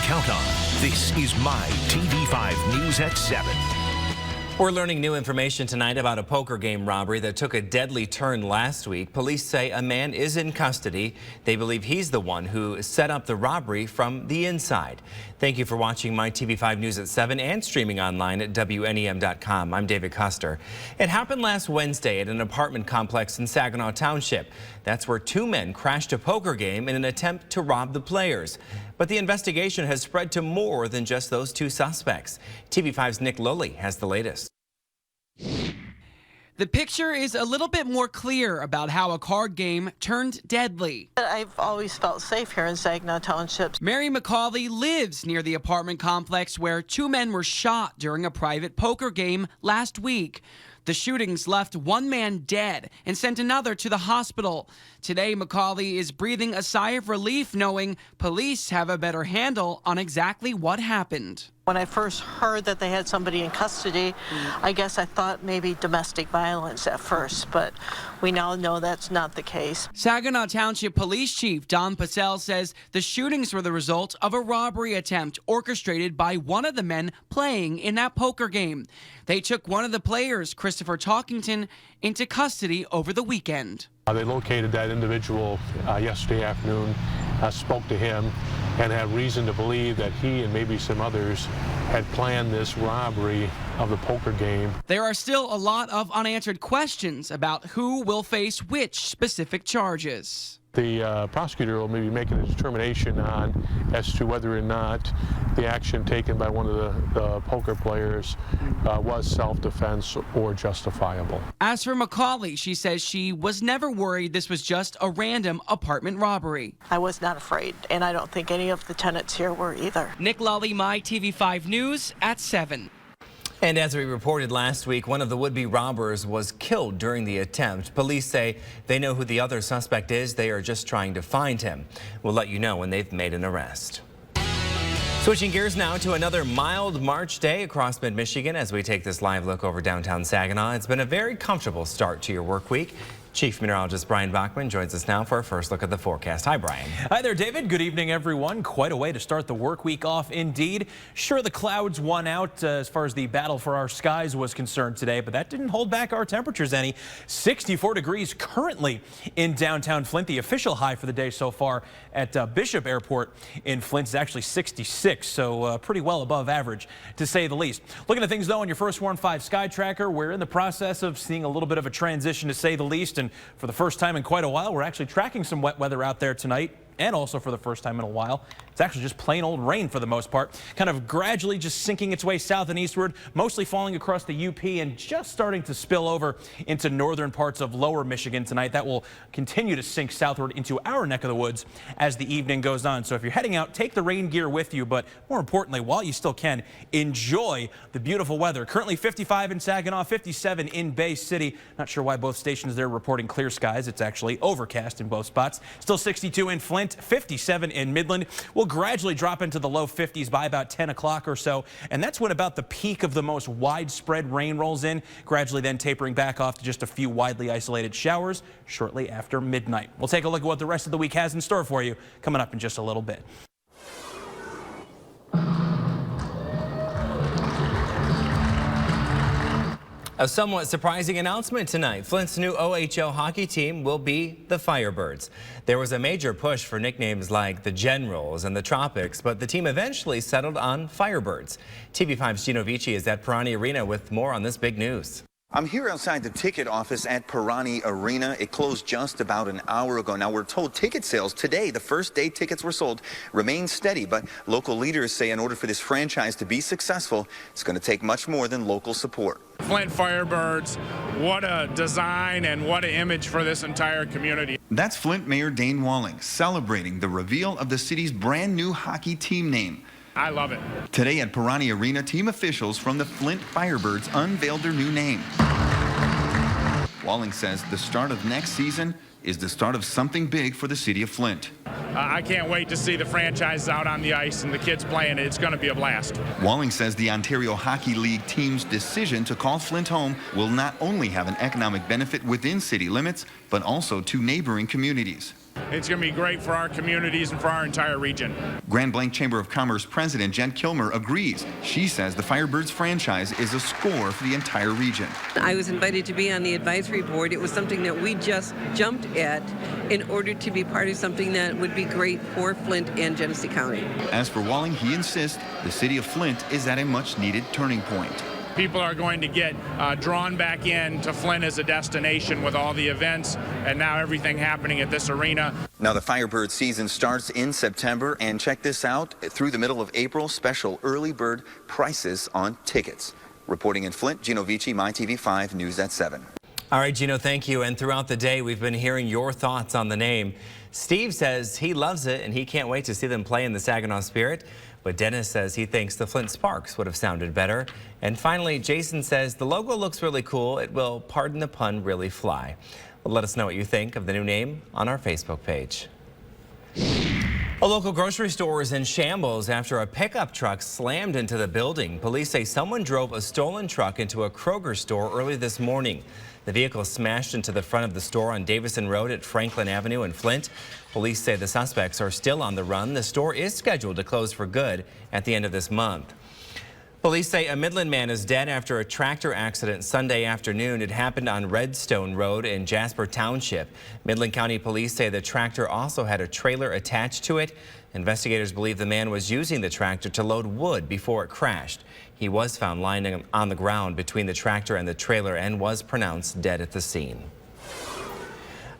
count on. This is MyTV5 News at 7. We're learning new information tonight about a poker game robbery that took a deadly turn last week. Police say a man is in custody. They believe he's the one who set up the robbery from the inside. Thank you for watching MyTV5 News at 7 and streaming online at WNEM-TV. I'm David Custer. It happened last Wednesday at an apartment complex in Saginaw Township. That's where two men crashed a poker game in an attempt to rob the players. But the investigation has spread to more than just those two suspects. TV5's Nick Lully has the latest. The picture is a little bit more clear about how a card game turned deadly. I've always felt safe here in Saginaw Township. Mary McCauley lives near the apartment complex where two men were shot during a private poker game last week. The shootings left one man dead and sent another to the hospital. Today, McCauley is breathing a sigh of relief knowing police have a better handle on exactly what happened. When I first heard that they had somebody in custody, I guess I thought maybe domestic violence at first, but we now know that's not the case. Saginaw Township Police Chief Don Pacell says the shootings were the result of a robbery attempt orchestrated by one of the men playing in that poker game. They took one of the players, Christopher Talkington, into custody over the weekend. They located that individual yesterday afternoon, spoke to him, and had reason to believe that he and maybe some others had planned this robbery of the poker game. There are still a lot of unanswered questions about who will face which specific charges. The prosecutor will maybe make a determination on as to whether or not the action taken by one of the poker players was self-defense or justifiable. As for McCauley, she says she was never worried this was just a random apartment robbery. I was not afraid, and I don't think any of the tenants here were either. Nick Lully, MyTV5 News at 7. And as we reported last week, one of the would-be robbers was killed during the attempt. Police say they know who the other suspect is. They are just trying to find him. We'll let you know when they've made an arrest. Switching gears now to another mild March day across mid-Michigan as we take this live look over downtown Saginaw. It's been a very comfortable start to your work week. Chief Meteorologist Brian Bachman joins us now for our first look at the forecast. Hi, Brian. Hi there, David. Good evening, everyone. Quite a way to start the work week off indeed. Sure, the clouds won out as far as the battle for our skies was concerned today, but that didn't hold back our temperatures any. 64 degrees currently in downtown Flint. The official high for the day so far at Bishop Airport in Flint is actually 66, so pretty well above average, to say the least. Looking at things, though, on your First Warn 5 Sky Tracker, we're in the process of seeing a little bit of a transition, to say the least, and for the first time in quite a while, we're actually tracking some wet weather out there tonight, and also for the first time in a while, it's actually just plain old rain for the most part, kind of gradually just sinking its way south and eastward, mostly falling across the UP and just starting to spill over into northern parts of lower Michigan tonight. That will continue to sink southward into our neck of the woods as the evening goes on. So if you're heading out, take the rain gear with you, but more importantly, while you still can, enjoy the beautiful weather. Currently 55 in Saginaw, 57 in Bay City. Not sure why both stations there are reporting clear skies. It's actually overcast in both spots. Still 62 in Flint, 57 in Midland. We'll gradually drop into the low 50s by about 10 o'clock or so, and that's when about the peak of the most widespread rain rolls in, gradually then tapering back off to just a few widely isolated showers shortly after midnight. We'll take a look at what the rest of the week has in store for you coming up in just a little bit. A somewhat surprising announcement tonight. Flint's new OHL hockey team will be the Firebirds. There was a major push for nicknames like the Generals and the Tropics, but the team eventually settled on Firebirds. TV5's Gino Vici is at Perani Arena with more on this big news. I'm here outside the ticket office at Perani Arena. It closed just about an hour ago. Now, we're told ticket sales today, the first day tickets were sold, remain steady. But local leaders say in order for this franchise to be successful, it's going to take much more than local support. Flint Firebirds, what a design and what an image for this entire community. That's Flint Mayor Dane Walling celebrating the reveal of the city's brand new hockey team name. I love it. Today at Perani Arena, team officials from the Flint Firebirds unveiled their new name. Walling says the start of next season is the start of something big for the city of Flint. I can't wait to see the franchise out on the ice and the kids playing it. It's going to be a blast. Walling says the Ontario Hockey League team's decision to call Flint home will not only have an economic benefit within city limits, but also to neighboring communities. It's going to be great for our communities and for our entire region. Grand Blanc Chamber of Commerce President Jen Kilmer agrees. She says the Firebirds franchise is a score for the entire region. I was invited to be on the advisory board. It was something that we just jumped at in order to be part of something that would be great for Flint and Genesee County. As for Walling, he insists the city of Flint is at a much-needed turning point. People are going to get drawn back in to Flint as a destination with all the events and now everything happening at this arena. Now the Firebird season starts in September, and check this out, through the middle of April, special early bird prices on tickets. Reporting in Flint, Gino Vici, MyTV5 News at 7. All right, Gino, thank you. And throughout the day, we've been hearing your thoughts on the name. Steve says he loves it and he can't wait to see them play in the Saginaw Spirit. But Dennis says he thinks the Flint Sparks would have sounded better. And finally, Jason says the logo looks really cool. It will, pardon the pun, really fly. Well, let us know what you think of the new name on our Facebook page. A local grocery store is in shambles after a pickup truck slammed into the building. Police say someone drove a stolen truck into a Kroger store early this morning. The vehicle smashed into the front of the store on Davison Road at Franklin Avenue in Flint. Police say the suspects are still on the run. The store is scheduled to close for good at the end of this month. Police say a Midland man is dead after a tractor accident Sunday afternoon. It happened on Redstone Road in Jasper Township. Midland County Police say the tractor also had a trailer attached to it. Investigators believe the man was using the tractor to load wood before it crashed. He was found lying on the ground between the tractor and the trailer and was pronounced dead at the scene.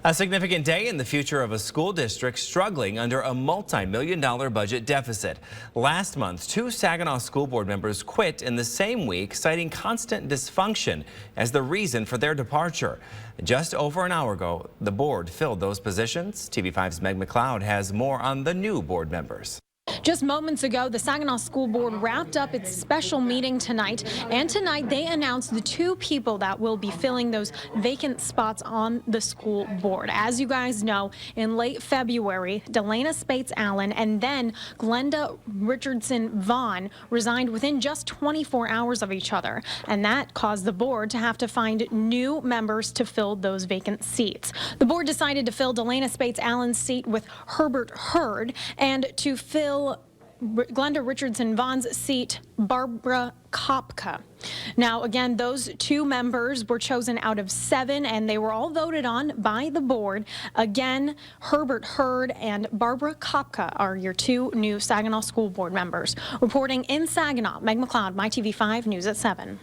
A significant day in the future of a school district struggling under a multi-million-dollar budget deficit. Last month, 2 Saginaw school board members quit in the same week, citing constant dysfunction as the reason for their departure. Just over an hour ago, the board filled those positions. TV5's Meg McLeod has more on the new board members. Just moments ago, the Saginaw School Board wrapped up its special meeting tonight, and tonight they announced the 2 people that will be filling those vacant spots on the school board. As you guys know, in late February, Delana Spates-Allen and then Glenda Richardson-Vaughn resigned within just 24 hours of each other, and that caused the board to have to find new members to fill those vacant seats. The board decided to fill Delana Spates-Allen's seat with Herbert Hurd and to fill Glenda Richardson-Vaughn's seat, Barbara Kopka. Now, again, those 2 members were chosen out of 7, and they were all voted on by the board. Again, Herbert Hurd and Barbara Kopka are your 2 new Saginaw School Board members. Reporting in Saginaw, Meg McLeod, MyTV5 News at 7.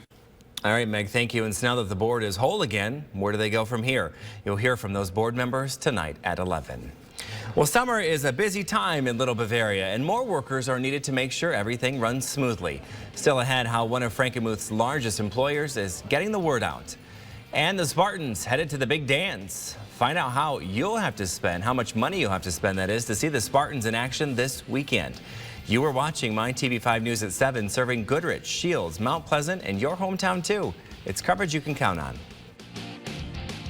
All right, Meg, thank you. And so now that the board is whole again, where do they go from here? You'll hear from those board members tonight at 11. Well, summer is a busy time in Little Bavaria, and more workers are needed to make sure everything runs smoothly. Still ahead, how one of Frankenmuth's largest employers is getting the word out. And the Spartans headed to the big dance. Find out how much money you'll have to spend, that is, to see the Spartans in action this weekend. You are watching MyTV5 News at 7, serving Goodrich, Shields, Mount Pleasant, and your hometown too. It's coverage you can count on.